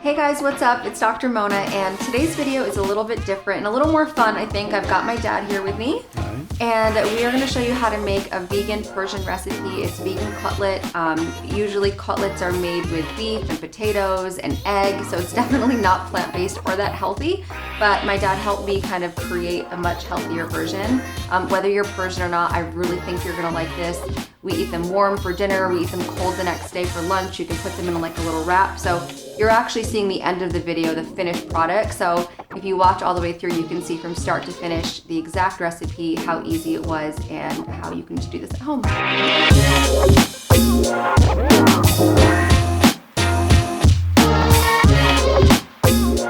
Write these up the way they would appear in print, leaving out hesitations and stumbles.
Hey guys, what's up? It's Dr. Mona, and today's video is a little bit different and a little more fun, I think. I've got my dad here with me, and we are going to show you how to make a vegan Persian recipe. It's vegan cutlet. Usually cutlets are made with beef and potatoes and eggs, so it's definitely not plant-based or that healthy, but my dad helped me kind of create a much healthier version. Whether you're Persian or not, I really think you're going to like this. We eat them warm for dinner, we eat them cold the next day for lunch. You can put them in like a little wrap. So you're actually seeing the end of the video, the finished product. So if you watch all the way through, you can see from start to finish the exact recipe, how easy it was, and how you can just do this at home.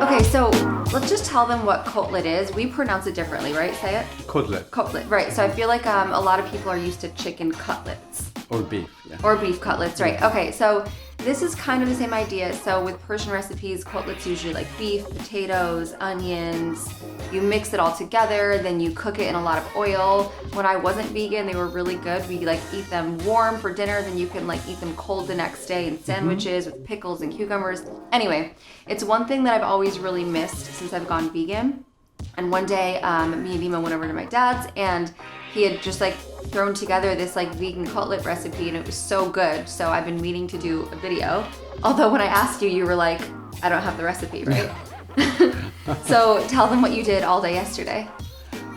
Okay, so let's just tell them what cotlet is. We pronounce it differently, right? Say it. Cotlet. Cotlet, right. So I feel like a lot of people are used to chicken cutlets. Or beef, yeah. Or beef cutlets, right. Okay, so this is kind of the same idea. So with Persian recipes, cutlets usually like beef, potatoes, onions. You mix it all together, then you cook it in a lot of oil. When I wasn't vegan, they were really good. We like eat them warm for dinner, then you can like eat them cold the next day in sandwiches with pickles and cucumbers. Anyway, it's one thing that I've always really missed since I've gone vegan. And one day, me and Dima went over to my dad's, and he had just like thrown together this like vegan cutlet recipe, and it was so good. So I've been meaning to do a video. Although when I asked you, you were like, I don't have the recipe, right? So tell them what you did all day yesterday.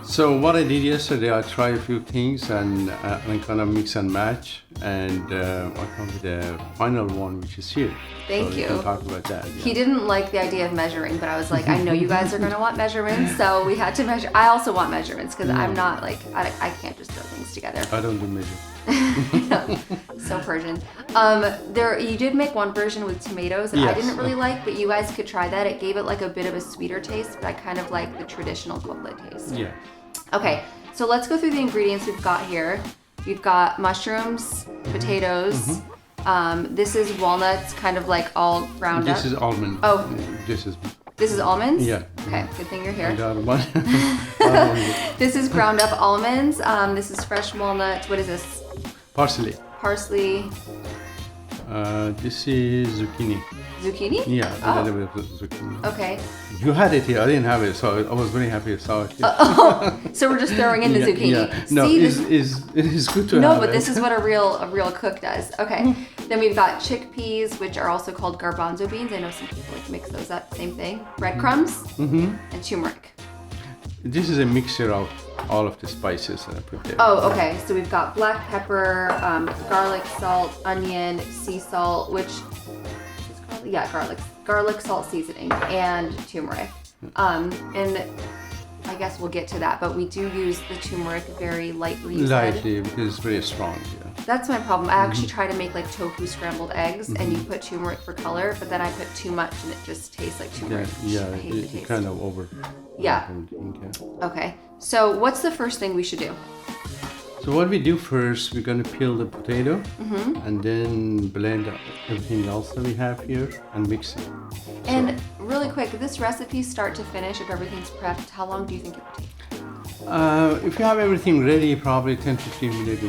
So what I did yesterday, I tried a few things and I kind of mix and match, and I come with the final one, which is here. Thank you. We can talk about that. Yeah. He didn't like the idea of measuring, but I was like, I know you guys are going to want measurements, so we had to measure. I also want measurements because I'm not like, I can't just throw things together. I don't do measure. So Persian. You did make one version with tomatoes that I didn't really like, but you guys could try that. It gave it like a bit of a sweeter taste, but I kind of like the traditional cutlet taste. Yeah. Okay, so let's go through the ingredients we've got here. We've got mushrooms, potatoes. This is walnuts, kind of like all ground up. This is almond. Oh. This is almonds? Yeah. Okay, good thing you're here. And the other one. This is ground up almonds. This is fresh walnuts. What is this? Parsley. Parsley. This is zucchini. Zucchini? Yeah, a little bit of zucchini. Okay. You had it here. I didn't have it, so I was very happy I saw it. So we're just throwing in the zucchini. Yeah. No, See, it is good to have. No, but this is what a real cook does. Okay. Then we've got chickpeas, which are also called garbanzo beans. I know some people like mix those up. Same thing. Breadcrumbs and turmeric. This is a mixture of all of the spices that I put there. Oh, okay. So we've got black pepper, garlic, salt, onion, sea salt, which is garlic? Yeah, garlic, salt seasoning, and turmeric. And I guess we'll get to that, but we do use the turmeric very lightly. Lightly, because it's very strong. Yeah. That's my problem. I actually try to make like tofu scrambled eggs, and you put turmeric for color, but then I put too much, and it just tastes like turmeric. Yeah, I hate the taste. kind of over. Yeah. Okay. So what's the first thing we should do? So what we do first, we're going to peel the potato and then blend everything else that we have here and mix it. And really quick, this recipe start to finish, if everything's prepped, how long do you think it would take? If you have everything ready, probably 10-15 minutes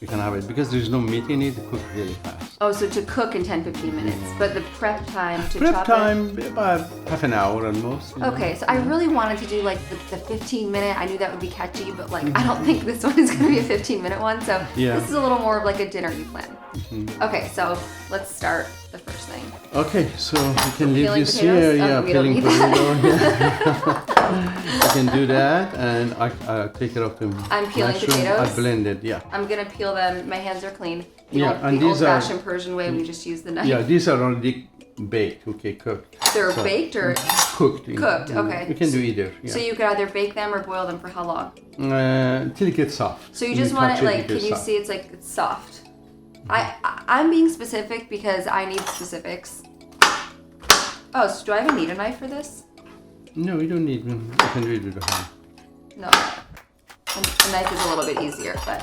you can have it, because there's no meat in it, to cook really fast. Oh, so to cook in 10-15 minutes, but the prep time to prep chop time, about half an hour at most. Okay, so I really wanted to do like the 15-minute. I knew that would be catchy, but like I don't think this one is going to be a 15-minute one. So this is a little more of like a dinner you plan. Okay, so let's start the first thing. Okay, so you can leave peeling this potatoes? here. Yeah, We don't peeling need potato. You can do that, and I take it off the I'm peeling mushroom. potatoes? I blend it, yeah. I'm going to peel them. My hands are clean. And the these are old-fashioned Persian way, we just use the knife. Yeah, these are already baked, okay, cooked. They're baked or cooked? Cooked, okay. You can do either. Yeah. So you could either bake them or boil them for how long? Till it gets soft. So you just want it like, can you see it's like it's soft? I'm being specific because I need specifics. Oh, so do I even need a knife for this? No, you don't need one. You can do it with a hand. No. A knife is a little bit easier, but.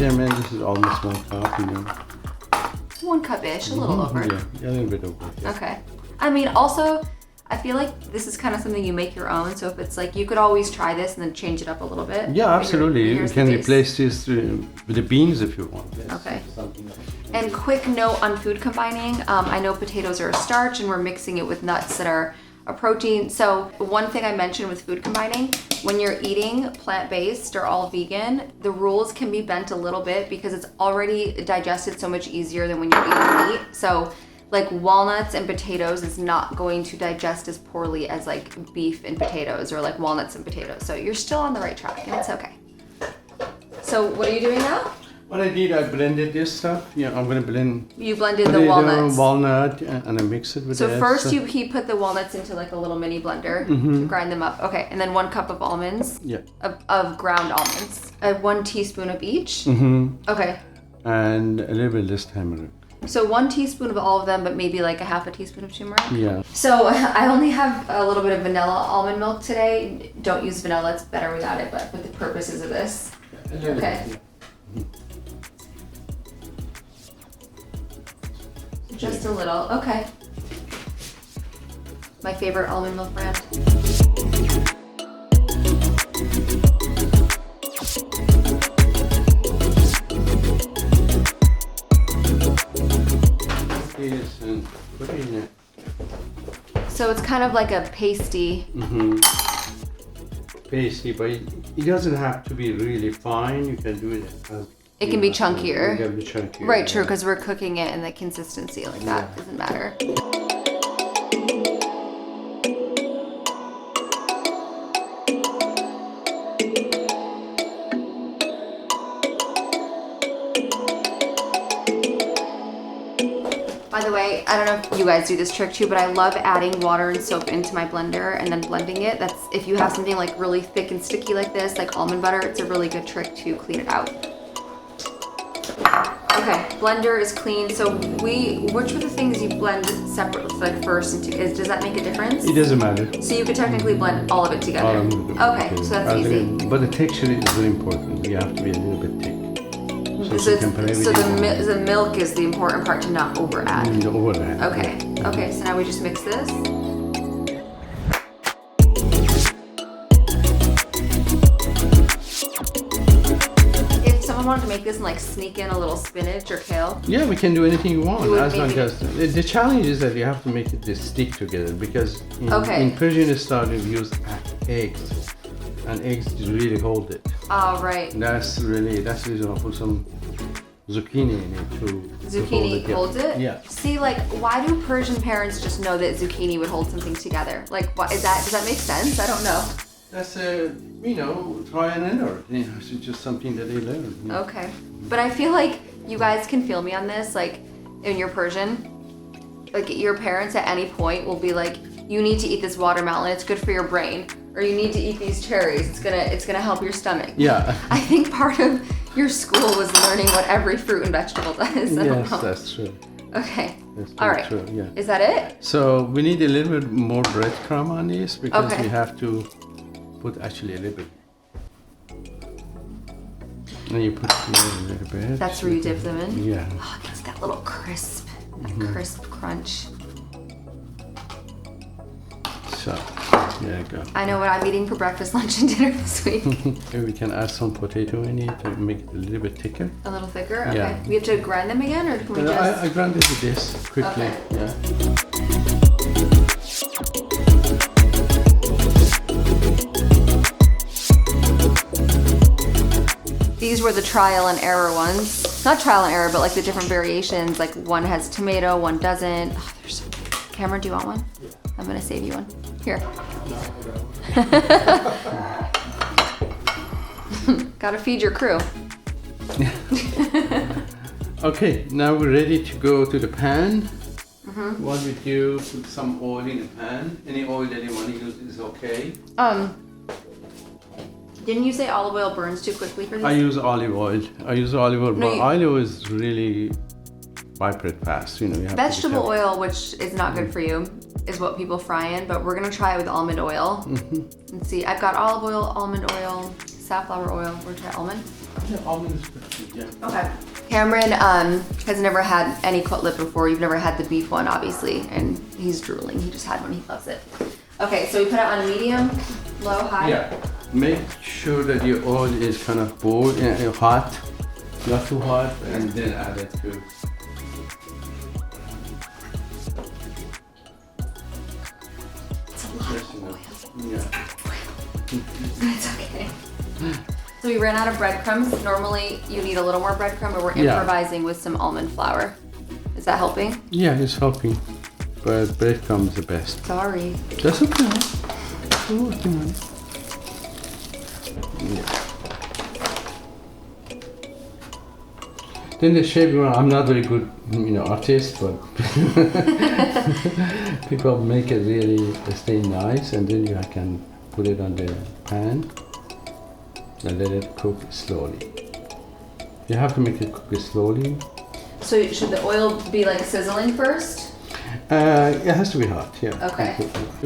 Measurement, this is almost 1 cup, you know. 1 cup-ish, a little over. Yeah, a little bit over. Yeah. Okay. I mean, also, I feel like this is kind of something you make your own. So if it's like, you could always try this and then change it up a little bit. Yeah, absolutely. You can replace this with the beans if you want. Yes. Okay. And quick note on food combining. I know potatoes are a starch and we're mixing it with nuts that are a protein. So one thing I mentioned with food combining, when you're eating plant-based or all vegan, the rules can be bent a little bit because it's already digested so much easier than when you're eating meat. So like walnuts and potatoes is not going to digest as poorly as like beef and potatoes or like walnuts and potatoes. So you're still on the right track and it's okay. So what are you doing now? What I did, I blended this stuff. Yeah, I'm gonna blend. You blended the walnuts. Walnut, and I mix it with. So first, he put the walnuts into like a little mini blender to grind them up. Okay, and then 1 cup of almonds. Yeah. Of ground almonds. 1 teaspoon of each. Okay. And a little bit less turmeric. So 1 teaspoon of all of them, but maybe like a half a teaspoon of turmeric. Yeah. So I only have a little bit of vanilla almond milk today. Don't use vanilla; it's better without it. But for the purposes of this, okay. Just a little, okay. My favorite almond milk brand. Yes, and put it in it. So it's kind of like a pasty. Pasty, but it doesn't have to be really fine. You can do it as. It can be chunkier. It can be chunkier. Right, true, because we're cooking it and the consistency like that doesn't matter. By the way, I don't know if you guys do this trick too, but I love adding water and soap into my blender and then blending it. That's if you have something like really thick and sticky like this, like almond butter, it's a really good trick to clean it out. Okay, blender is clean. So which were the things you blend separately, like first into? Does that make a difference? It doesn't matter. So you could technically blend all of it together. Okay, so that's easy. But the texture is very important. You have to be a little bit thick. So the milk is the important part to not over add. Over add. Okay. Okay. So now we just mix this. If someone wanted to make this and like sneak in a little spinach or kale. Yeah, we can do anything you want. As long maybe- as the challenge is that you have to make it stick together because in Persian style we use eggs, and eggs really hold it. Oh, right. That's the reason I put some zucchini in it to Zucchini holds it? Yeah. See, like, why do Persian parents just know that zucchini would hold something together? Like, what is that? Does that make sense? I don't know. That's try and error. It's just something that they learn. Okay, but I feel like you guys can feel me on this. Like, in your Persian, like your parents at any point will be like, "You need to eat this watermelon. It's good for your brain." Or you need to eat these cherries. It's gonna help your stomach. Yeah. I think part of your school was learning what every fruit and vegetable does. Yes, that's true. Okay. That's all right. true, yeah. Is that it? So we need a little bit more breadcrumb on this because Okay. we have to put actually a little bit. And you put here a little bit. That's where you dip them in? Yeah. Oh, it gets that little crisp, crisp crunch. So, there you go. I know what I'm eating for breakfast, lunch, and dinner this week. Maybe we can add some potato in it to make it a little bit thicker. A little thicker? Okay. Yeah. We have to grind them again, or can we just... I grinded this quickly. Okay. Yeah. These were the trial and error ones. Not trial and error, but like the different variations. Like one has tomato, one doesn't. Oh, they're so good. Cameron, do you want one? Yeah. I'm gonna save you one. Here. Gotta feed your crew. Okay, now we're ready to go to the pan. What we do, put some oil in the pan. Any oil that you want to use is okay. Didn't you say olive oil burns too quickly for these? I use olive oil. But olive oil is really vibrate fast. You have vegetable oil, which is not good for you, is what people fry in, but we're gonna try it with almond oil. And see, I've got olive oil, almond oil, safflower oil. We're gonna try almond. Yeah, almond is good. Yeah. Okay. Cameron has never had any cutlet before. You've never had the beef one, obviously, and he's drooling. He just had one. He loves it. Okay, so we put it on medium, low, high. Yeah. Make sure that your oil is kind of hot, not too hot, and then add it to. It's a lot of oil. Yeah. It's okay. So we ran out of breadcrumbs. Normally you need a little more breadcrumb, but we're improvising with some almond flour. Is that helping? Yeah, it's helping, but breadcrumbs is the best. Sorry. That's okay. We're working on it. Yeah. Then the shape, I'm not very good, artist, but people make it really stay nice, and then you can put it on the pan and let it cook slowly. You have to make it cook slowly. So should the oil be like sizzling first? It has to be hot, yeah. Okay.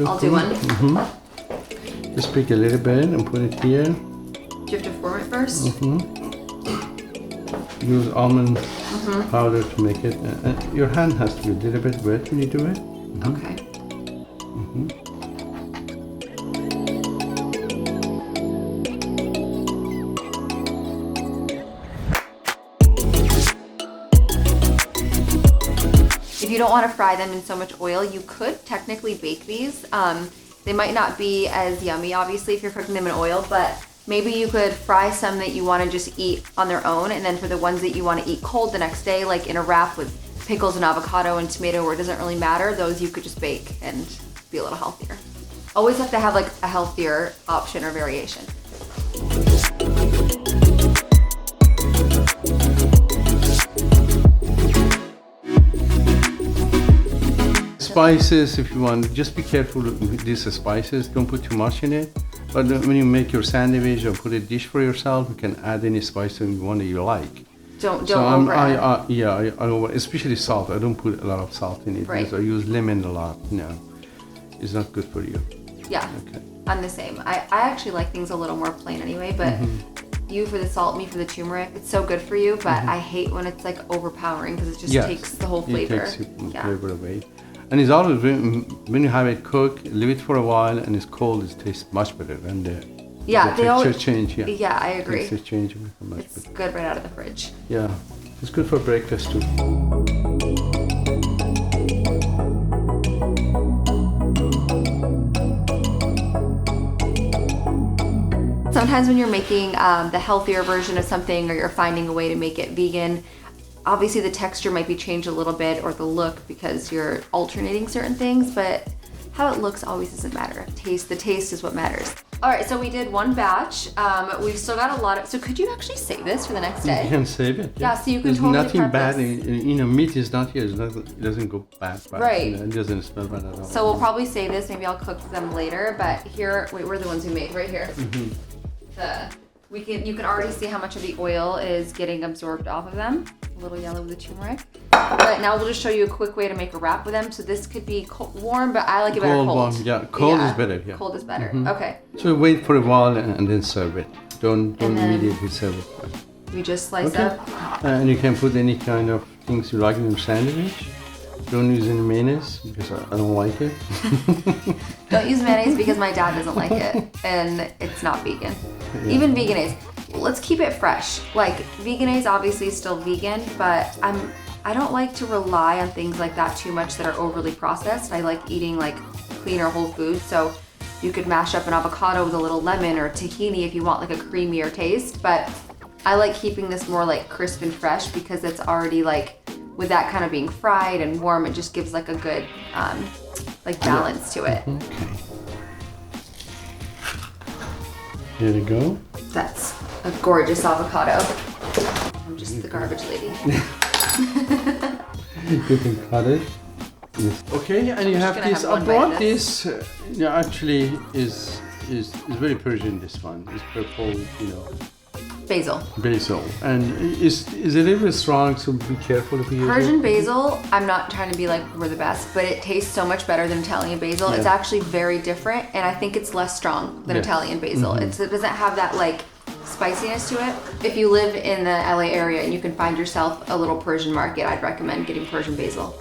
I'll do one. Mm-hmm. Just pick a little bit and put it here. Do you have to form it first? Mm-hmm. Use almond powder to make it. Your hand has to be a little bit wet when you do it. Mm-hmm. Okay. Mm-hmm. If you don't want to fry them in so much oil, you could technically bake these. They might not be as yummy, obviously, if you're cooking them in oil, but maybe you could fry some that you want to just eat on their own, and then for the ones that you want to eat cold the next day, like in a wrap with pickles and avocado and tomato where it doesn't really matter, those you could just bake and be a little healthier. Always have to have like a healthier option or variation. Spices, if you want, just be careful with these spices. Don't put too much in it. But when you make your sandwich or put a dish for yourself, you can add any spice you want that you like. Don't over add. I especially salt. I don't put a lot of salt in it. Right. Because I use lemon a lot. No, it's not good for you. Yeah, Okay. I'm the same. I actually like things a little more plain anyway, but you for the salt, me for the turmeric. It's so good for you, but I hate when it's like overpowering because it just takes the whole flavor. It takes the flavor away. And it's always, when you have it cooked, leave it for a while and it's cold, it tastes much better. And the texture change, Yeah, I agree. Texture change much It's better. good right out of the fridge. Yeah, it's good for breakfast too. Sometimes when you're making the healthier version of something or you're finding a way to make it vegan, obviously the texture might be changed a little bit or the look because you're alternating certain things, but how it looks always doesn't matter. The taste is what matters. All right, so we did one batch. We've still got a lot of, so could you actually save this for the next day? You can save it. Yeah, so you can There's totally nothing prep bad this. meat is not here. It doesn't go bad. Right. It doesn't smell bad at all. So we'll probably save this. Maybe I'll cook them later. But here, wait, we're the ones who made right here. You can already see how much of the oil is getting absorbed off of them. A little yellow with the turmeric. But now we'll just show you a quick way to make a wrap with them. So this could be warm, but I like it better cold. Warm, yeah. Cold is better. Yeah. Cold is better. Okay. So wait for a while and then serve it. Don't immediately serve it. We just slice up. And you can put any kind of things you like in your sandwich. Don't use any mayonnaise because I don't like it. Don't use mayonnaise because my dad doesn't like it and it's not vegan. Yeah. Even Vegenaise. Let's keep it fresh. Like Vegenaise obviously is still vegan, but I don't like to rely on things like that too much that are overly processed. I like eating like cleaner whole foods. So you could mash up an avocado with a little lemon or tahini if you want like a creamier taste, but I like keeping this more like crisp and fresh because it's already like, with that kind of being fried and warm, it just gives like a good like balance to it. Okay. Here we go. That's a gorgeous avocado. I'm just the garbage lady. You can cut it. Yes. Okay, and you have this. I brought this. Actually, is very Persian. This one is purple. Basil. Basil, and is a little bit strong, so be careful if you use Persian it. basil, I'm not trying to be like we're the best, but it tastes so much better than Italian basil. Yeah. It's actually very different, and I think it's less strong than Italian basil. It doesn't have that like spiciness to it. If you live in the LA area and you can find yourself a little Persian market, I'd recommend getting Persian basil.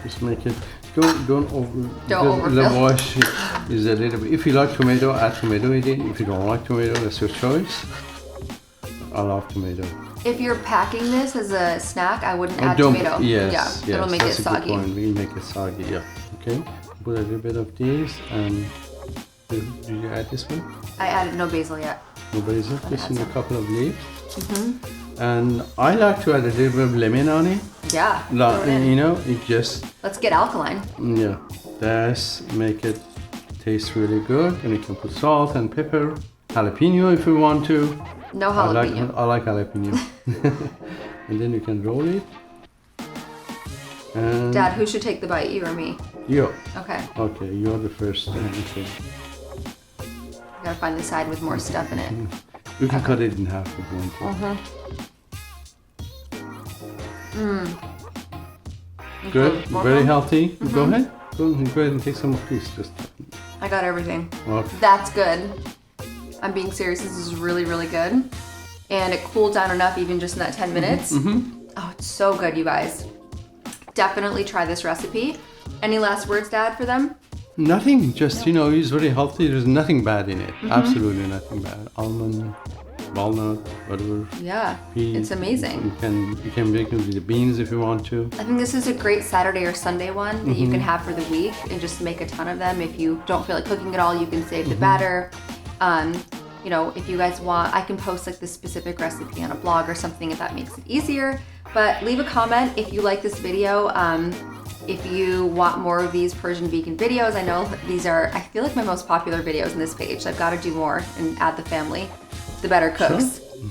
Just make it. Don't overfill. The wash is a little bit. If you like tomato, add tomato in it. If you don't like tomato, that's your choice. I love tomato. If you're packing this as a snack, I wouldn't add tomato. Yes, yeah, it'll make it soggy. We make it soggy. Yeah. Okay. Put a little bit of this, and did you add this one? I added no basil yet. No basil. Just in a couple of leaves. And I like to add a little bit of lemon on it. Yeah. You know, it just. Let's get alkaline. Yeah. That's make it taste really good, and you can put salt and pepper, jalapeno if you want to. No jalapeno. I like jalapeno. And then you can roll it. And Dad, who should take the bite, you or me? you. Okay. Okay, you're the first. Okay. I gotta find the side with more stuff in it. You can cut it in half if you want to. Good. Very healthy. Go ahead. Go ahead and take some of this. Just. I got everything. Okay. That's good. I'm being serious. This is really, really good. And it cooled down enough even just in that 10 minutes. Oh, it's so good, you guys. Definitely try this recipe. Any last words, Dad, for them? Nothing. Just, you know, it's very healthy. There's nothing bad in it. Absolutely nothing bad. Almond, walnut, whatever. Yeah, Pea. it's amazing. You can make it with the beans if you want to. I think this is a great Saturday or Sunday one that you can have for the week and just make a ton of them. If you don't feel like cooking at all, you can save the batter. You know, if you guys want, I can post like this specific recipe on a blog or something if that makes it easier. But leave a comment if you like this video. If you want more of these Persian vegan videos, I know these are, I feel like my most popular videos in this page. I've got to do more and add the family, the better cooks. Sure.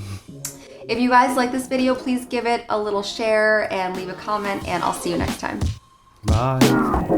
If you guys like this video, please give it a little share and leave a comment, and I'll see you next time. Bye.